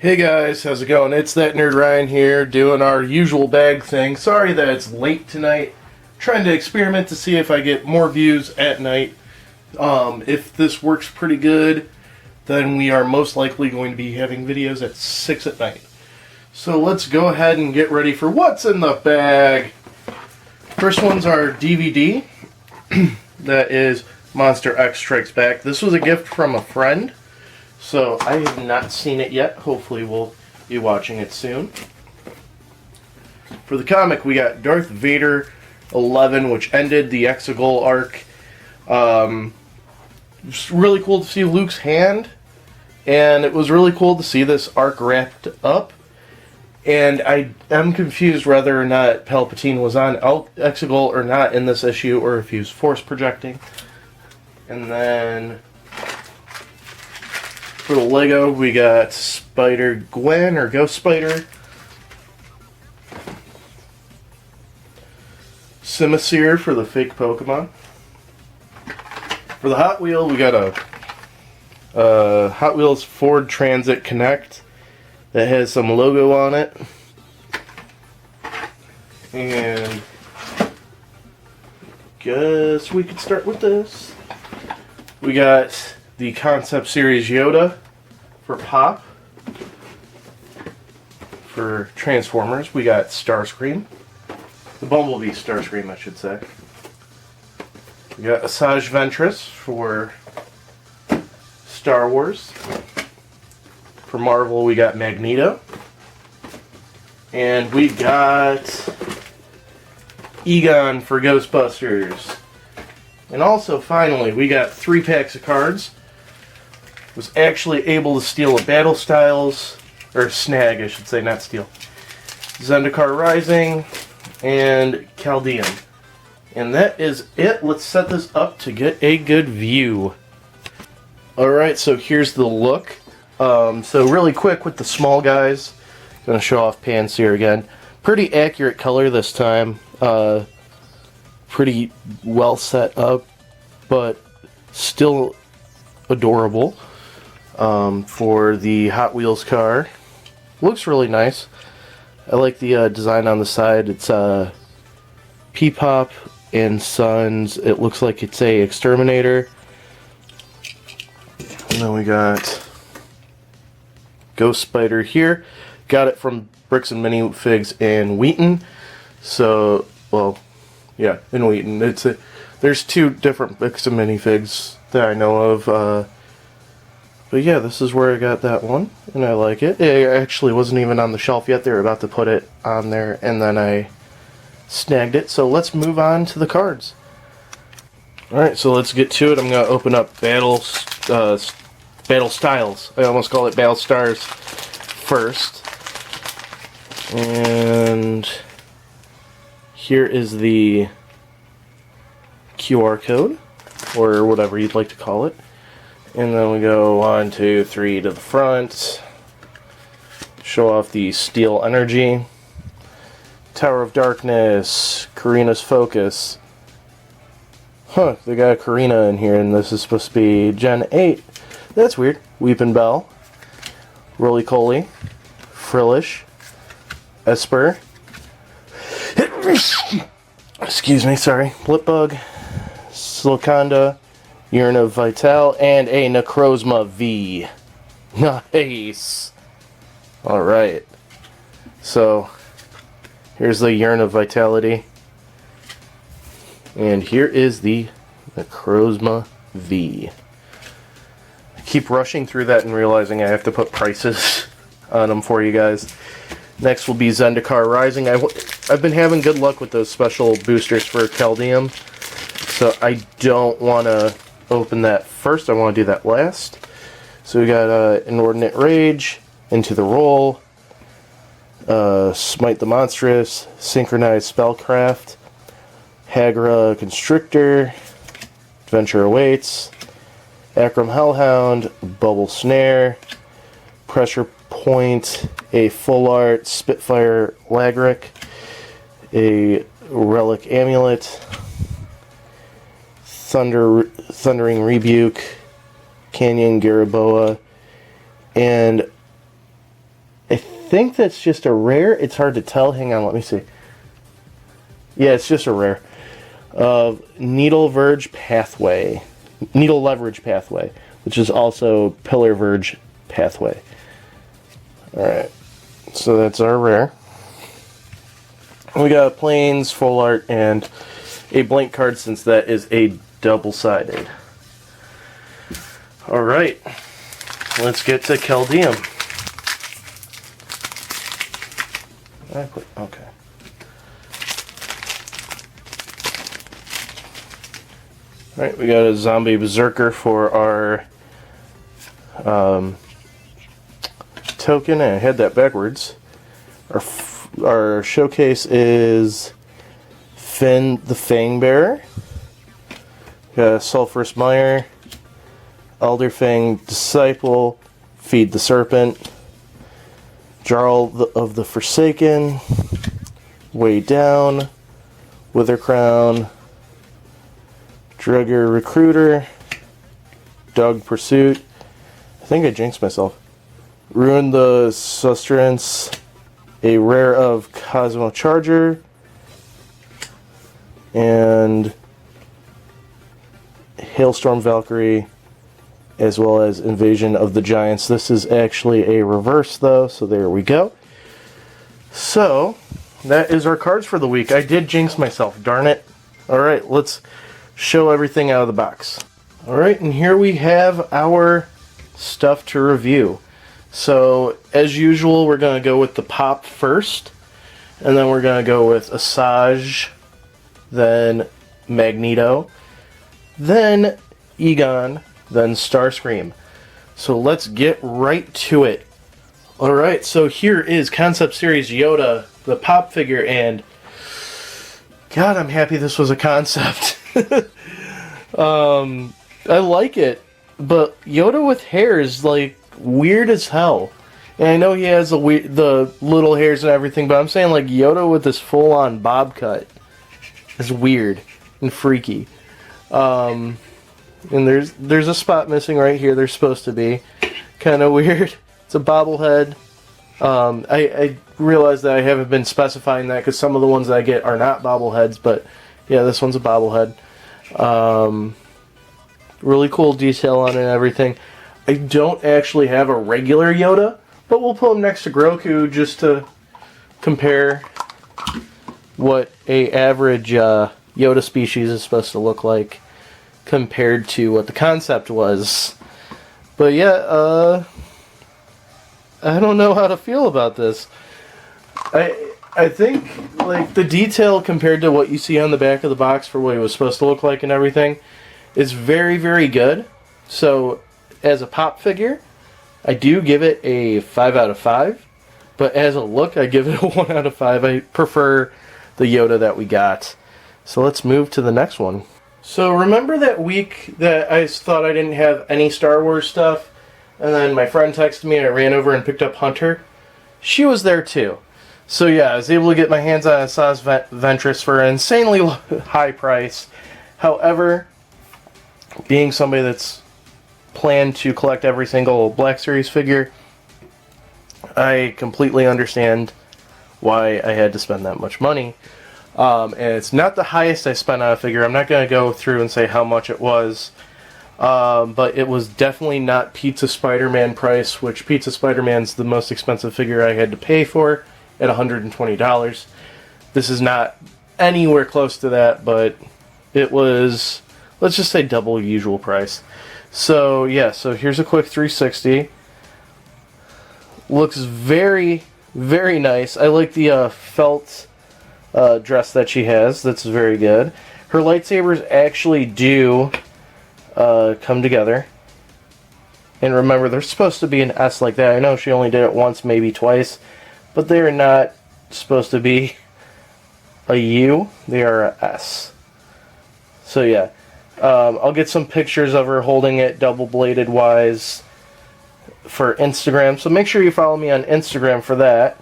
Hey guys, how's it going? It's that nerd Ryan here doing our usual bag thing. Sorry that it's late tonight. Trying to experiment to see if I get more views at night. If this works pretty good, then we are most likely going to be having videos at 6 at night. So let's go ahead and get ready for what's in the bag. First one's our DVD. That is Monster X Strikes Back. This was a gift from a friend. So I have not seen it yet. Hopefully we'll be watching it soon. For the comic, we got Darth Vader 11, which ended the Exegol arc. It's really cool to see Luke's hand, and it was really cool to see this arc wrapped up. And I am confused whether or not Palpatine was on Exegol or not in this issue, or if he was force projecting. And then for the Lego, we got Spider-Gwen, or Ghost Spider. Simisear for the fake Pokemon. For the Hot Wheel, we got a Hot Wheels Ford Transit Connect that has some logo on it. And guess we could start with this. We got the Concept Series Yoda for Pop. For Transformers, we got Starscream. The Bumblebee Starscream, I should say. We got Asajj Ventress for Star Wars. For Marvel, we got Magneto. And we got Egon for Ghostbusters. And also, finally, we got 3 packs of cards. Was actually able to steal a Battle Styles, or snag, I should say, not steal. Zendikar Rising, and Chaldean. And that is it. Let's set this up to get a good view. Alright, so here's the look. So really quick with the small guys. Gonna show off Pansear again. Pretty accurate color this time. Pretty well set up, but still adorable. For the Hot Wheels car. Looks really nice. I like the design on the side. It's P-Pop and Sons. It looks like it's a Exterminator. And then we got Ghost Spider here. Got it from Bricks and Minifigs in Wheaton. So, well, yeah, in Wheaton. There's 2 different Bricks and Minifigs that I know of. But yeah, this is where I got that one, and I like it. It actually wasn't even on the shelf yet. They were about to put it on there, and then I snagged it. So let's move on to the cards. Alright, so let's get to it. I'm going to open up Battle Styles. I almost call it Battle Stars first. And here is the QR code, or whatever you'd like to call it. And then we go 1, 2, 3 to the front. Show off the Steel Energy. Tower of Darkness. Karina's Focus. Huh, they got a Karina in here, and this is supposed to be Gen 8. That's weird. Weepin' Bell. Roly-Poly. Frillish. Esper. Excuse me, sorry. Blipbug. Siliconda. Urn of Vital, and a Necrozma V. Nice! Alright. So, here's the Urn of Vitality. And here is the Necrozma V. I keep rushing through that and realizing I have to put prices on them for you guys. Next will be Zendikar Rising. I've been having good luck with those special boosters for Chaldean, so I don't want to open that first. I want to do that last. So we got Inordinate Rage, Into the Roll, Smite the Monstrous, Synchronized Spellcraft, Hagra Constrictor, Adventure Awaits, Akram Hellhound, Bubble Snare, Pressure Point, a Full Art Spitfire Lagric, a Relic Amulet, Thundering Rebuke, Canyon Garaboa, and think that's just a rare. It's hard to tell. Hang on, let me see. Yeah, it's just a rare. Needle Verge Pathway. Needle Leverage Pathway, which is also Pillar Verge Pathway. Alright, so that's our rare. We got plains, full art, and a blank card since that is a double-sided. Alright, let's get to Caldeum. Okay. Alright, we got a Zombie Berserker for our token, and I had that backwards. Our showcase is Finn the Fangbearer. Got Sulphurous Mire, Elderfang Disciple, Feed the Serpent, Jarl of the Forsaken, Way Down, Wither Crown, Drugger Recruiter, Dog Pursuit. I think I jinxed myself. Ruin the Sustenance, a rare of Cosmo Charger, and Hailstorm Valkyrie, as well as Invasion of the Giants. This is actually a reverse though, so there we go. So, that is our cards for the week. I did jinx myself, darn it. Alright, let's show everything out of the box. Alright, and here we have our stuff to review. So, as usual, we're going to go with the Pop first, and then we're going to go with Asajj, then Magneto, then Egon, then Starscream. So let's get right to it. Alright, so here is Concept Series Yoda, the Pop figure, and God, I'm happy this was a concept. I like it, but Yoda with hair is like weird as hell. And I know he has the little hairs and everything, but I'm saying like Yoda with this full-on bob cut is weird and freaky. And there's a spot missing right here. There's supposed to be kind of weird. It's a bobblehead. I realize that I haven't been specifying that because some of the ones that I get are not bobbleheads, but yeah, this one's a bobblehead. Really cool detail on it and everything. I don't actually have a regular Yoda, but we'll put him next to Grogu just to compare what a average Yoda species is supposed to look like compared to what the concept was. But yeah, I don't know how to feel about this. I think like the detail compared to what you see on the back of the box for what it was supposed to look like and everything is very, very good. So as a Pop figure, I do give it a 5 out of 5. But as a look, I give it a 1 out of 5. I prefer the Yoda that we got. So let's move to the next one. So remember that week that I thought I didn't have any Star Wars stuff, and then my friend texted me and I ran over and picked up Hunter? She was there too. So yeah, I was able to get my hands on Asajj Ventress for an insanely high price. However, being somebody that's planned to collect every single Black Series figure, I completely understand why I had to spend that much money. And it's not the highest I spent on a figure. I'm not going to go through and say how much it was. But it was definitely not Pizza Spider-Man price, which Pizza Spider-Man's the most expensive figure I had to pay for at $120. This is not anywhere close to that, but it was, let's just say, double usual price. So yeah, so here's a quick 360. Looks very, very nice. I like the felt dress that she has. That's very good. Her lightsabers actually do come together. And remember, they're supposed to be an S like that. I know she only did it once, maybe twice, but they are not supposed to be a U. They are a S. So yeah, I'll get some pictures of her holding it double-bladed wise for Instagram. So make sure you follow me on Instagram for that.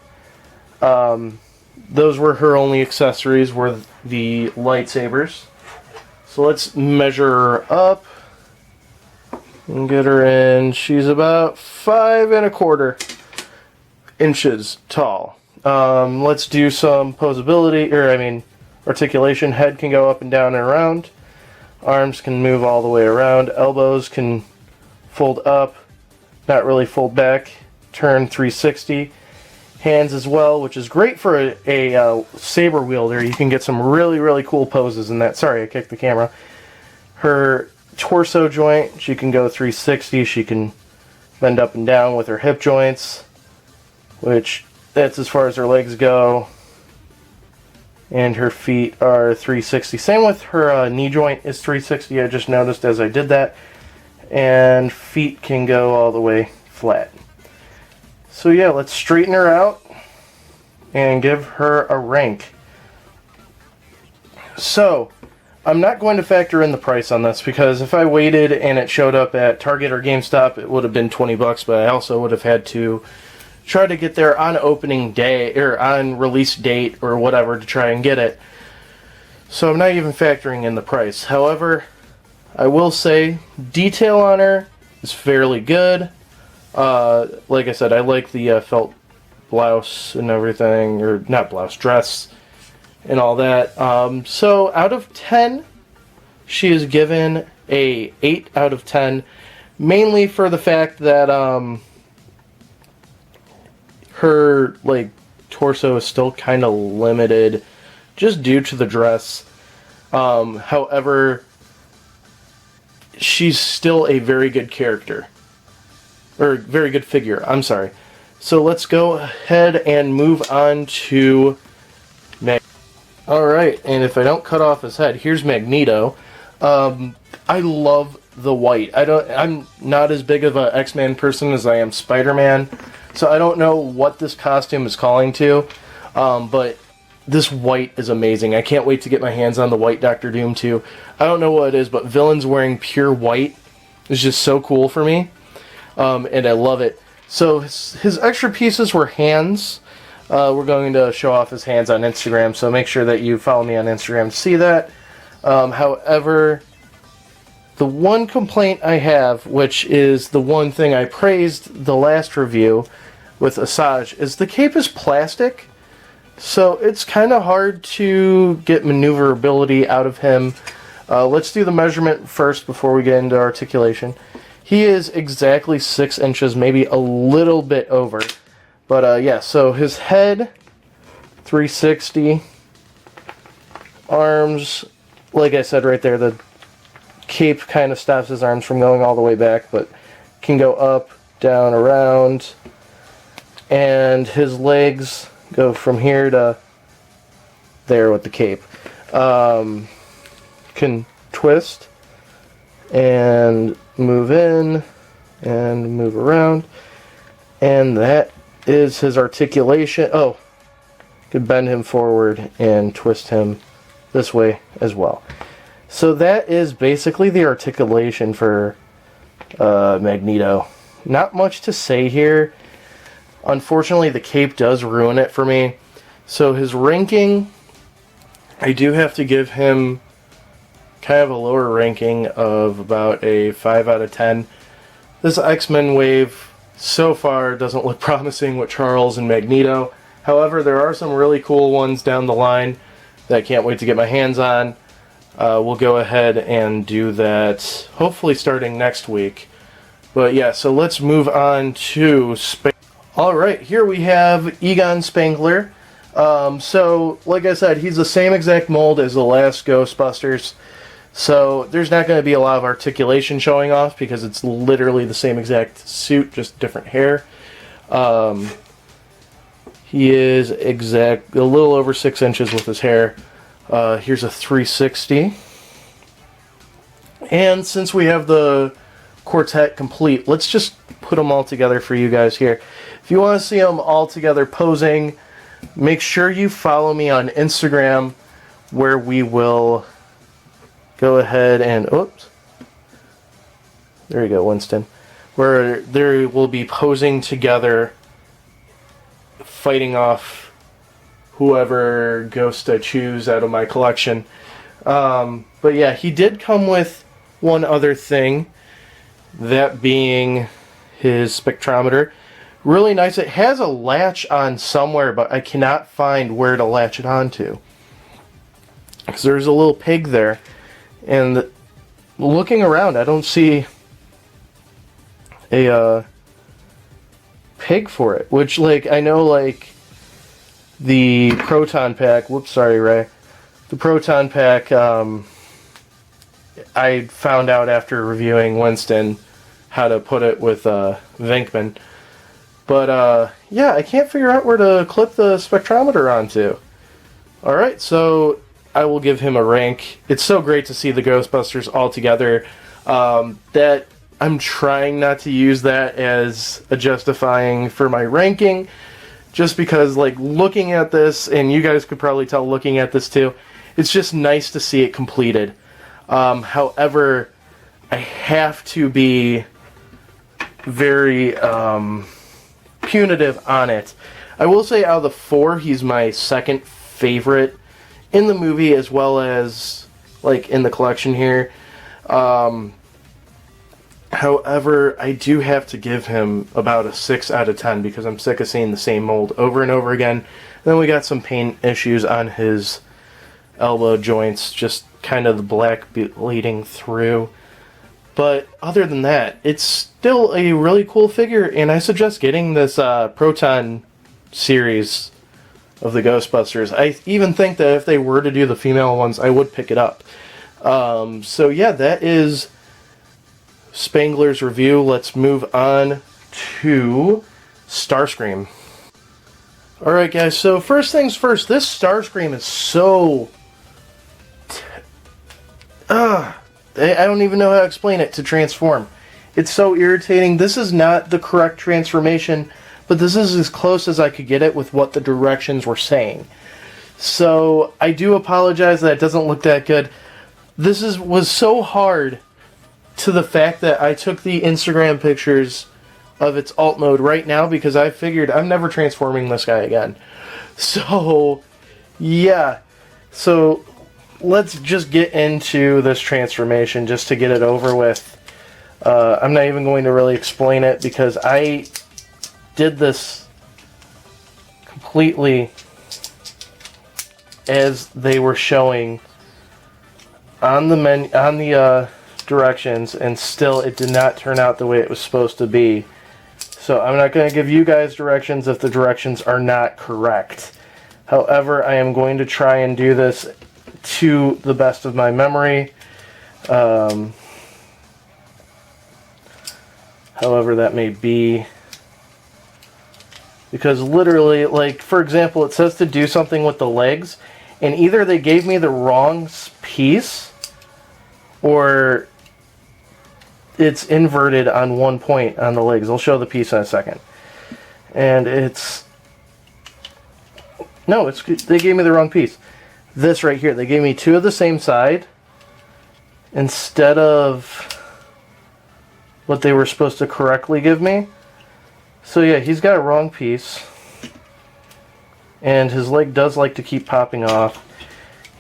Those were her only accessories, were the lightsabers. So let's measure her up and get her in. She's about 5 1/4. inches tall. Let's do some posability, articulation. Head can go up and down and around. Arms can move all the way around. Elbows can fold up, not really fold back. Turn 360. Hands as well, which is great for a saber wielder. You can get some really, really cool poses in that. Sorry, I kicked the camera. Her torso joint, she can go 360. She can bend up and down with her hip joints, which that's as far as her legs go. And her feet are 360. Same with her knee joint is 360. I just noticed as I did that. And feet can go all the way flat. So yeah, let's straighten her out and give her a rank. So, I'm not going to factor in the price on this because if I waited and it showed up at Target or GameStop, it would have been 20 bucks, but I also would have had to try to get there on opening day or on release date or whatever to try and get it. So I'm not even factoring in the price. However, I will say detail on her is fairly good. Like I said, I like the felt blouse and everything, or not blouse, dress and all that. So out of 10, she is given a 8 out of 10, mainly for the fact that her torso is still kind of limited just due to the dress. However, she's still a very good character. Or very good figure, I'm sorry. So let's go ahead and move on to Alright, and if I don't cut off his head, here's Magneto. I love the white. I'm not as big of an X-Men person as I am Spider-Man, so I don't know what this costume is calling to, but this white is amazing. I can't wait to get my hands on the white Doctor Doom too. I don't know what it is, but villains wearing pure white is just so cool for me. And I love it. So his extra pieces were hands. We're going to show off his hands on Instagram, so make sure that you follow me on Instagram to see that. However, the one complaint I have, which is the one thing I praised the last review with Asajj, is the cape is plastic. So it's kind of hard to get maneuverability out of him. Let's do the measurement first before we get into articulation. He is exactly 6 inches, maybe a little bit over. But yeah, so his head, 360. Arms, like I said right there, the cape kind of stops his arms from going all the way back, but can go up, down, around. And his legs go from here to there with the cape. Can twist and move in and move around, and that is his articulation. Oh, could bend him forward and twist him this way as well. So that is basically the articulation for Magneto. Not much to say here. Unfortunately, the cape does ruin it for me. So his ranking, I do have to give him kind of a lower ranking of about a 5 out of 10. This X-Men wave so far doesn't look promising with Charles and Magneto. However, there are some really cool ones down the line that I can't wait to get my hands on. We'll go ahead and do that hopefully starting next week. But yeah, so let's move on to Alright, here we have Egon Spengler. So, like I said, he's the same exact mold as the last Ghostbusters. So, there's not going to be a lot of articulation showing off because it's literally the same exact suit, just different hair. He is a little over 6 inches with his hair. Here's a 360. And since we have the quartet complete, let's just put them all together for you guys here. If you want to see them all together posing, make sure you follow me on Instagram, where we will go ahead and, oops, there you go, Winston, where they will be posing together, fighting off whoever ghost I choose out of my collection. But yeah, he did come with one other thing, that being his spectrometer. Really nice. It has a latch on somewhere, but I cannot find where to latch it onto. Because there's a little pig there. And looking around, I don't see a pig for it. Which, like, I know, like, the Proton Pack... Whoops, sorry, Ray. The Proton Pack, I found out after reviewing Winston how to put it with Venkman. But, yeah, I can't figure out where to clip the spectrometer onto. Alright, so I will give him a rank. It's so great to see the Ghostbusters all together that I'm trying not to use that as a justifying for my ranking. Just because, like, looking at this, and you guys could probably tell looking at this too, it's just nice to see it completed. However, I have to be very punitive on it. I will say out of the 4, he's my second favorite in the movie as well as like in the collection here. However, I do have to give him about a 6 out of 10 because I'm sick of seeing the same mold over and over again. And then we got some paint issues on his elbow joints, just kind of the black bleeding through. But other than that, it's still a really cool figure, and I suggest getting this Proton series of the Ghostbusters. I even think that if they were to do the female ones, I would pick it up. So yeah, that is Spangler's review. Let's move on to Starscream. Alright guys, so first things first, this Starscream is so... I don't even know how to explain it to transform. It's so irritating. This is not the correct transformation, but this is as close as I could get it with what the directions were saying. So I do apologize that it doesn't look that good. This was so hard to the fact that I took the Instagram pictures of its alt mode right now because I figured I'm never transforming this guy again. So, yeah. So, let's just get into this transformation just to get it over with. I'm not even going to really explain it because I did this completely as they were showing on the directions, and still it did not turn out the way it was supposed to be. So I'm not going to give you guys directions if the directions are not correct. However, I am going to try and do this to the best of my memory. However that may be. Because literally, like, for example, it says to do something with the legs, and either they gave me the wrong piece, or it's inverted on one point on the legs. I'll show the piece in a second. And it's... No, they gave me the wrong piece. This right here, they gave me 2 of the same side instead of what they were supposed to correctly give me. So yeah, he's got a wrong piece, and his leg does like to keep popping off.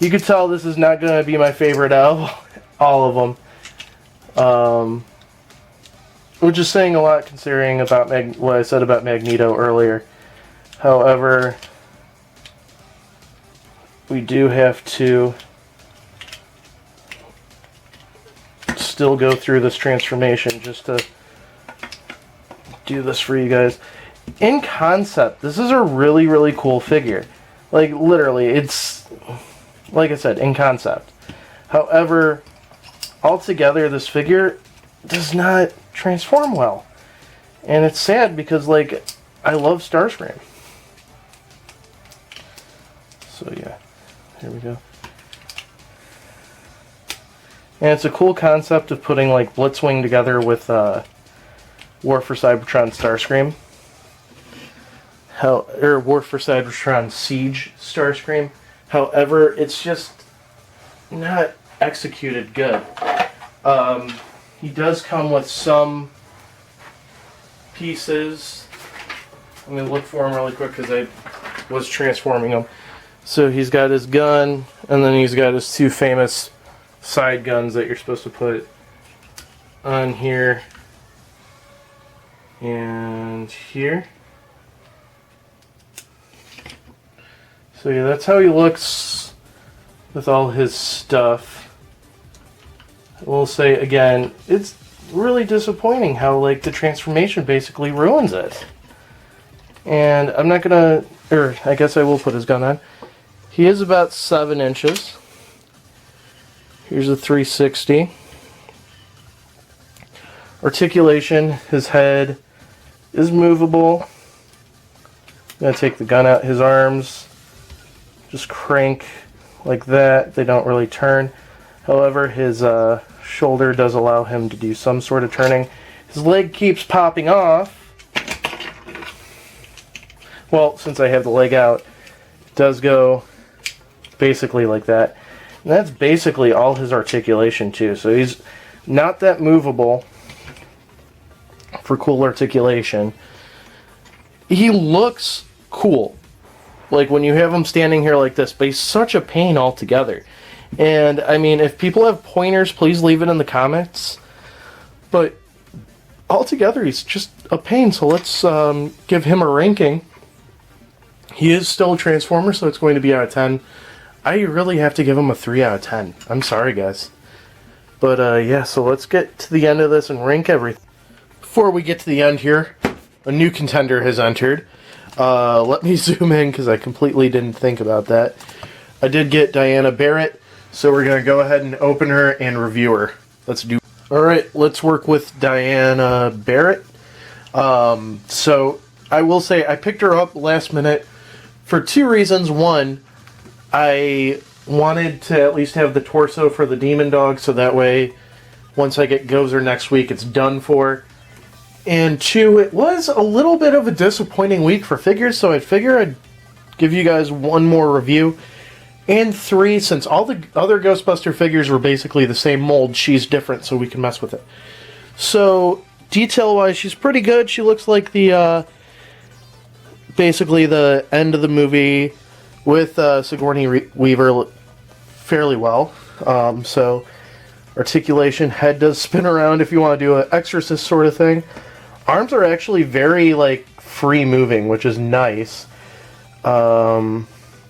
You could tell this is not going to be my favorite out of all of them, which is saying a lot considering about what I said about Magneto earlier. However, we do have to still go through this transformation just to do this for you guys. In concept, this is a really, really cool figure. Like, literally, it's, like I said, in concept. However, altogether, this figure does not transform well. And it's sad because, like, I love Starscream. So, yeah. Here we go. And it's a cool concept of putting, like, Blitzwing together with War for Cybertron Starscream. War for Cybertron Siege Starscream. However, it's just not executed good. He does come with some pieces. I'm going to look for him really quick because I was transforming him. So he's got his gun, and then he's got his 2 famous side guns that you're supposed to put on here and here. So yeah, that's how he looks with all his stuff. I will say again, it's really disappointing how like the transformation basically ruins it. And I'm not gonna, or I guess I will put his gun on. He is about 7 inches. Here's a 360. Articulation, his head is movable. I'm gonna take the gun out. His arms just crank like that. They don't really turn. However, his shoulder does allow him to do some sort of turning. His leg keeps popping off. Well, since I have the leg out, it does go basically like that. And that's basically all his articulation too. So he's not that movable for cool articulation. He looks cool. Like when you have him standing here like this, but he's such a pain altogether. And I mean, if people have pointers, please leave it in the comments. But altogether, he's just a pain. So let's give him a ranking. He is still a Transformer, so it's going to be out of 10. I really have to give him a 3 out of 10. I'm sorry, guys. But yeah, so let's get to the end of this and rank everything. Before we get to the end here, a new contender has entered. Let me zoom in because I completely didn't think about that. I did get Diana Barrett, so we're going to go ahead and open her and review her. Let's do. Alright, let's work with Diana Barrett. So I will say I picked her up last minute for 2 reasons. One, I wanted to at least have the torso for the Demon Dog, so that way once I get Gozer next week, it's done for. And 2, it was a little bit of a disappointing week for figures, so I figure I'd give you guys one more review. And 3, since all the other Ghostbuster figures were basically the same mold, she's different, so we can mess with it. So, detail-wise, she's pretty good. She looks like the, basically the end of the movie with Sigourney Weaver fairly well. So, articulation, head does spin around if you want to do an exorcist sort of thing. Arms are actually very, like, free-moving, which is nice.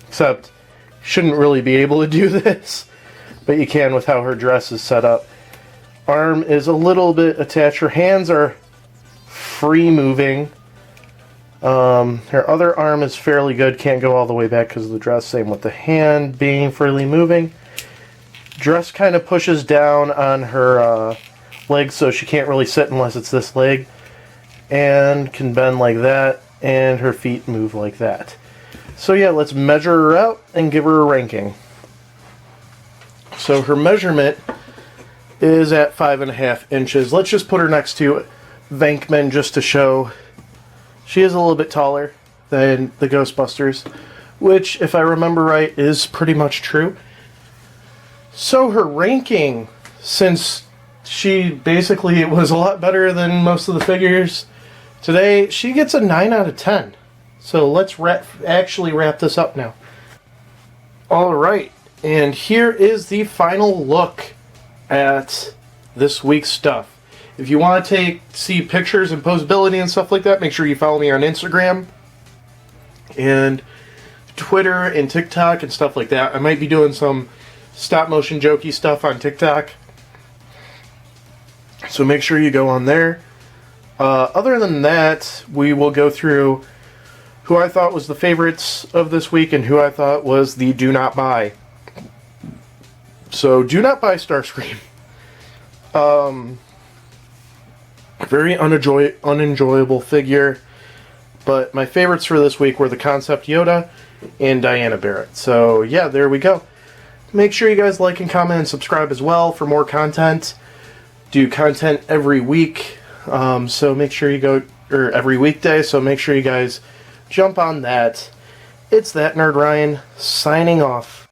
Except, shouldn't really be able to do this, but you can with how her dress is set up. Arm is a little bit attached. Her hands are free-moving. Her other arm is fairly good. Can't go all the way back because of the dress. Same with the hand being freely moving. Dress kind of pushes down on her legs, so she can't really sit unless it's this leg. And can bend like that, and her feet move like that. So yeah, let's measure her out and give her a ranking. So her measurement is at 5.5 inches. Let's just put her next to Venkman just to show she is a little bit taller than the Ghostbusters, which, if I remember right, is pretty much true. So her ranking, since she basically was a lot better than most of the figures today, she gets a 9 out of 10. So let's actually wrap this up now. Alright, and here is the final look at this week's stuff. If you want to see pictures and posability and stuff like that, make sure you follow me on Instagram and Twitter and TikTok and stuff like that. I might be doing some stop motion jokey stuff on TikTok, so make sure you go on there. Other than that, we will go through who I thought was the favorites of this week and who I thought was the do not buy. So, do not buy Starscream. Very unenjoyable figure, but my favorites for this week were the Concept Yoda and Diana Barrett. So, yeah, there we go. Make sure you guys like and comment and subscribe as well for more content. Do content every week, so make sure you go, or every weekday, so make sure you guys jump on that. It's That Nerd Ryan, signing off.